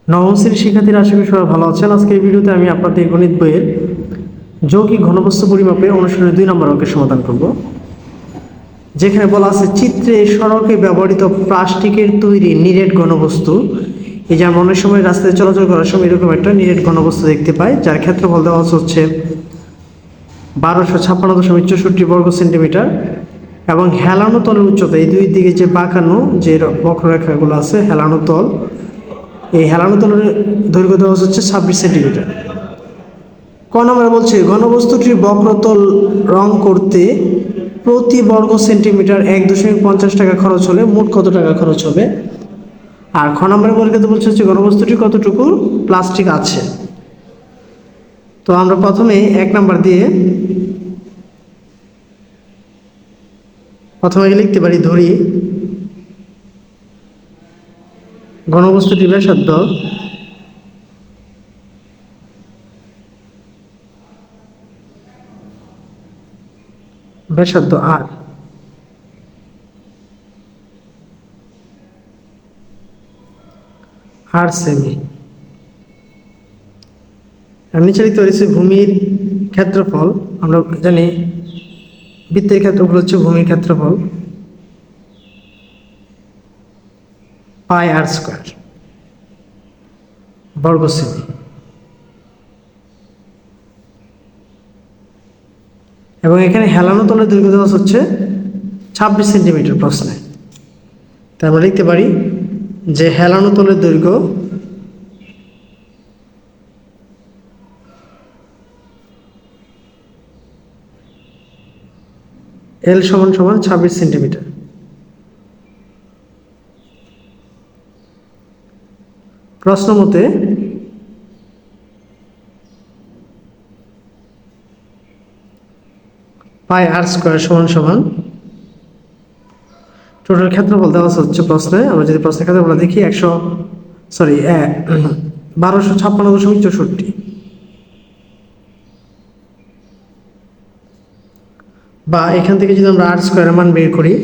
নবম শ্রেণীর শিক্ষার্থীরা আশা করি সবাই ভালো আছেন। আজকের ভিডিওতে আমি আপনাদের গণিত বইয়ের যৌগিক ঘনবস্তু পরিমাপে অনুশীলনের 2 নম্বর অঙ্কের সমাধান করব। যেখানে বলা আছে চিত্রে সড়কে ব্যবহৃত প্লাস্টিকের তৈরি নিরেট ঘনবস্তু, এই যে আমরা অনেক সময় রাস্তায় চলাচল করার সময় এরকম একটা নিরেট ঘনবস্তু দেখতে পাই, যার ক্ষেত্রফল দেওয়া হচ্ছে 1256.64 বর্গ সেন্টিমিটার এবং হেলানো তলের উচ্চতা, এই দুই দিকে যে বাঁকানো যে বক্ররেখাগুলো আছে হেলানো তল, এই হেলানো তলের দৈর্ঘ্য দেওয়া হচ্ছে 26 সেন্টিমিটার। ক নম্বরে বলছে ঘনবস্তুটির বক্রতল রং করতে প্রতি বর্গ সেন্টিমিটার 1.50 টাকা খরচ হলে মোট কত টাকা খরচ হবে। আর খ নম্বরে বলছে হচ্ছে ঘনবস্তুটির কতটুকু প্লাস্টিক আছে। তো আমরা প্রথমে 1 নাম্বার দিয়ে প্রথমে লিখতে পারি, ধরি ঘনবস্তুটি ব্যাসার্ধ আর সেমি। নিচে লিখতে পারি ভূমির ক্ষেত্রফল, আমরা জানি বৃত্তের ক্ষেত্রফল হচ্ছে ভূমির ক্ষেত্রফল পাই আর স্কয়ার বর্গ সেমি। এবং এখানে হেলানো তলের দৈর্ঘ্য দেওয়া হচ্ছে 26 সেন্টিমিটার প্রশ্নে। তাই আমরা লিখতে পারি যে হেলানো তলের দৈর্ঘ্য এল সমান 26 সেন্টিমিটার। প্রশ্ন মতে পাই আর স্কয়ার সমান টোটাল ক্ষেত্রফল দেওয়া হচ্ছে প্রশ্নে। আমরা যদি প্রশ্নের ক্ষেত্রফল দেখি 1256.64, বা এখান থেকে যদি আমরা আর স্কয়ারের মান বের করি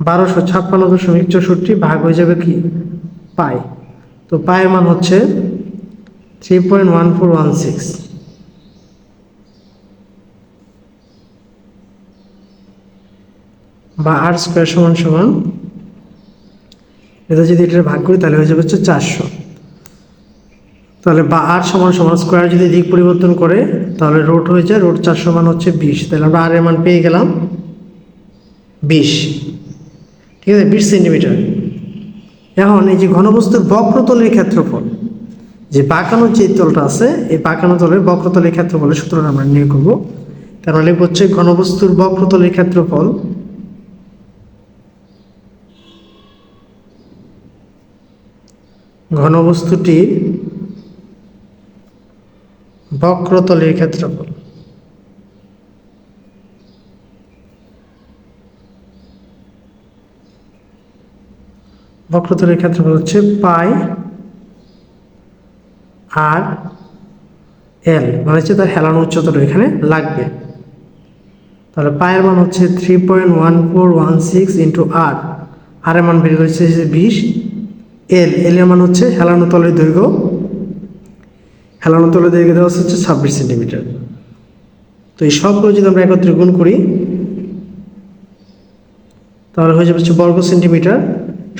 1256.64 ভাগ হয়ে যাবে কি পাই। তো পায়ের মান হচ্ছে 3.1416, বা আর স্কয়ার সমান এটা যদি এটা ভাগ করি তাহলে হয়ে যাবে হচ্ছে 400। তাহলে বা আর সমান স্কয়ার যদি দিক পরিবর্তন করে তাহলে রুট হয়ে যায়, রুট 400 মান হচ্ছে 20। তাহলে আমরা আর এর মান পেয়ে গেলাম 20। ঠিক আছে, 20 সেন্টিমিটার। এখন এই যে ঘনবস্তুর বক্রতলের ক্ষেত্রফল, যে বাঁকানো যে তলটা আছে এই বাঁকানো তলের বক্রতলের ক্ষেত্রফলের সূত্রটা আমরা নির্ণয় করবো। তার লিখব হচ্ছে ঘনবস্তুর বক্রতলের ক্ষেত্রফল ঘনবস্তুটির বক্রতলের ক্ষেত্রফল। বক্রতলের ক্ষেত্রফল হচ্ছে পাই আর এল, মানে হচ্ছে তার হেলানো উচ্চতাটা এখানে লাগবে। তাহলে পায়ের মান হচ্ছে 3.1416 ইন্টু আর এর মান বের করেছে 20, এল এর মান হচ্ছে হেলানো তলের দৈর্ঘ্য, হেলানো তলের দৈর্ঘ্য দেওয়া হচ্ছে 26 সেন্টিমিটার। তো এই সবগুলো যদি আমরা একত্রে গুণ করি তাহলে হয়ে যাবে হচ্ছে বর্গ সেন্টিমিটার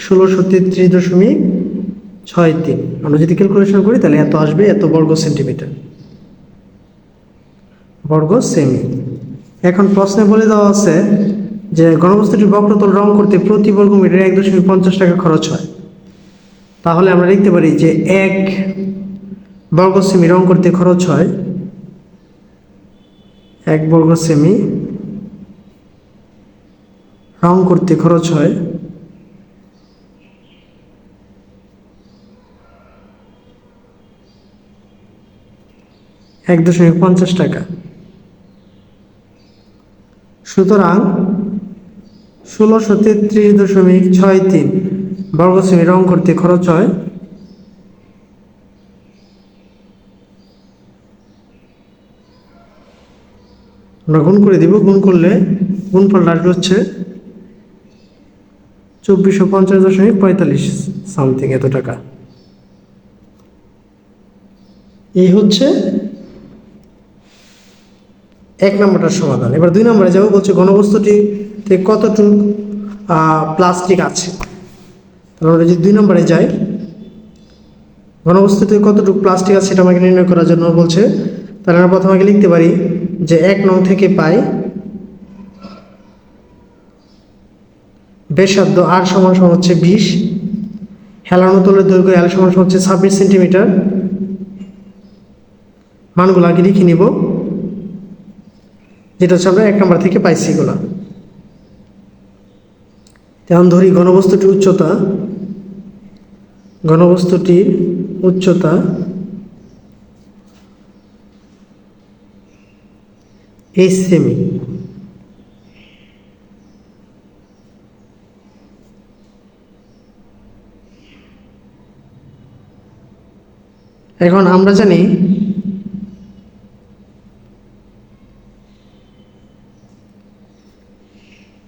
1633.63। আমরা যদি ক্যালকুলেশন করি তাহলে এত আসবে, এত বর্গ সেন্টিমিটার বর্গ সেমি। এখন প্রশ্নে বলে দেওয়া আছে যে ঘনবস্তুটির বক্রতল রং করতে প্রতি বর্গ মিটারে 1.50 টাকা খরচ হয়। তাহলে আমরা লিখতে পারি যে 1 বর্গ সেমি রং করতে খরচ হয় 1 বর্গ সেমি রং করতে খরচ হয় 1.50 টাকা। সুতরাং 1633.63 বর্গ সেমি রং করতে খরচ হয় আমরা গুণ করে দিব, গুণ করলে গুণফলটা আসবে হচ্ছে 2450.45 সামথিং এত টাকা। এই হচ্ছে 1 নম্বরটার সমাধান। এবার 2 নম্বরে যাবো। বলছে ঘনবস্তুটিতে কতটুকু প্লাস্টিক আছে। তাহলে আমরা যদি 2 নম্বরে যাই, ঘনবস্তুতে কতটুকু প্লাস্টিক আছে সেটা আমাকে নির্ণয় করার জন্য বলছে। তাহলে আমরা প্রথমে আগে লিখতে পারি যে 1 নং থেকে পাই ব্যাসার্ধ r সমান হচ্ছে 20, হেলানো তলের দৈর্ঘ্য l সমান হচ্ছে 26 সেন্টিমিটার। মানগুলো আগে লিখে নিব, যেটা হচ্ছে আমরা 1 নম্বর থেকে পাইছি এগুলো। এখন ধরি ঘনবস্তুটির উচ্চতা h সেমি। এখন আমরা জানি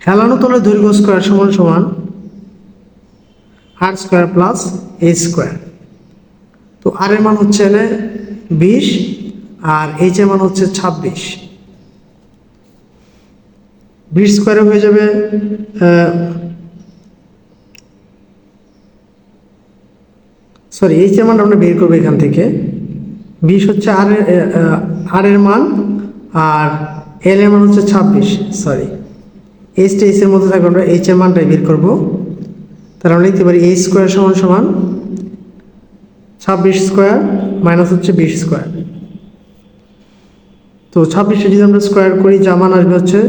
হেলানো তলের দৈর্ঘ্য স্কয়ার সমান r square plus h square. তো r এর মান হচ্ছে 20 আর h এর মান হচ্ছে 26। 20 স্কয়ারে হয়ে যাবে সরি h এর মান আমরা বের করব এখান থেকে। 20 হচ্ছে r এর মান আর l এর মান হচ্ছে 26। সরি h টা h এর মধ্যে থাকবে, আমরা h এর মানটাই বের করব। তাহলে আমরা লিখতে পারি h স্কয়ার সমান 26 স্কয়ার মাইনাস হচ্ছে 20 স্কয়ার। তো 26 যদি আমরা স্কয়ার করি যা মান আসবে হচ্ছে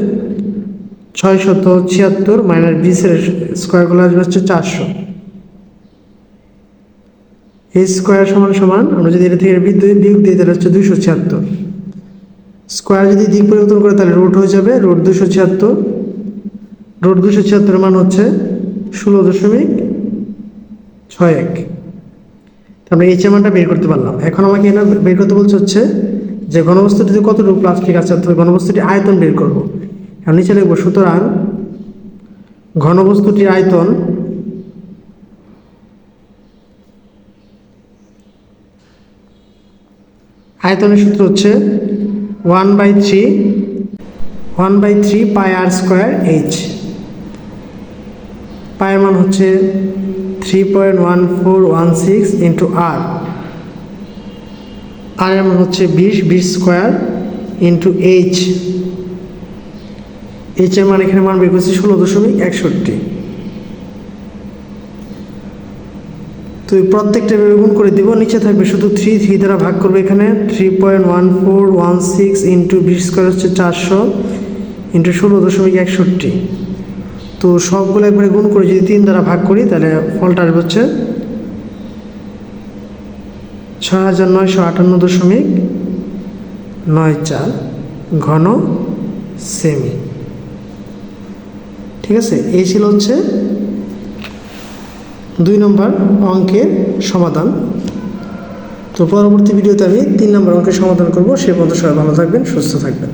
676 মাইনাস 20 এর স্কয়ারগুলো আসবে হচ্ছে 400। h স্কয়ার সমান আমরা যদি এটা থেকে বিয়োগ দিই তাহলে হচ্ছে 276। স্কয়ার যদি দিক পরিবর্তন করে তাহলে রুট হয়ে যাবে, রুট 276। রুট 276 এর মান হচ্ছে 16.61। আমরা এই মানটা বের করতে পারলাম। এখন আমাকে এটা বের করতে বলছে হচ্ছে যে ঘনবস্তুটিতে কতটুকু প্লাস্টিক আছে, অর্থাৎ ঘনবস্তুটির আয়তন বের করব। এখন নিচে লিখব সুতরাং ঘনবস্তুটির আয়তনের সূত্র হচ্ছে 1/3 পাই r স্কয়ার h। পায়ের মান হচ্ছে 3.1416 ইন্টু r। আর এর মান হচ্ছে 20 স্কয়ার ইন্টু h। h এর মান এখানে মান বের করছি 16.61। তো প্রত্যেকটা গুণ করে দিব, নিচে থাকবে শুধু 3 দ্বারা ভাগ করবে। এখানে 3.1416 ইন্টু 20 স্কয়ার হচ্ছে 400 ইন্টু 16.61। তো সবগুলো একবারে গুণ করে যদি 3 দ্বারা ভাগ করি তাহলে ফলটা আসবে হচ্ছে 6958.94 ঘন সেমি। ঠিক আছে, এই ছিল হচ্ছে 2 নম্বর অঙ্কের সমাধান। তো পরবর্তী ভিডিওতে আমি 3 নম্বর অঙ্কের সমাধান করব। সে পর্যন্ত সবাই ভালো থাকবেন, সুস্থ থাকবেন।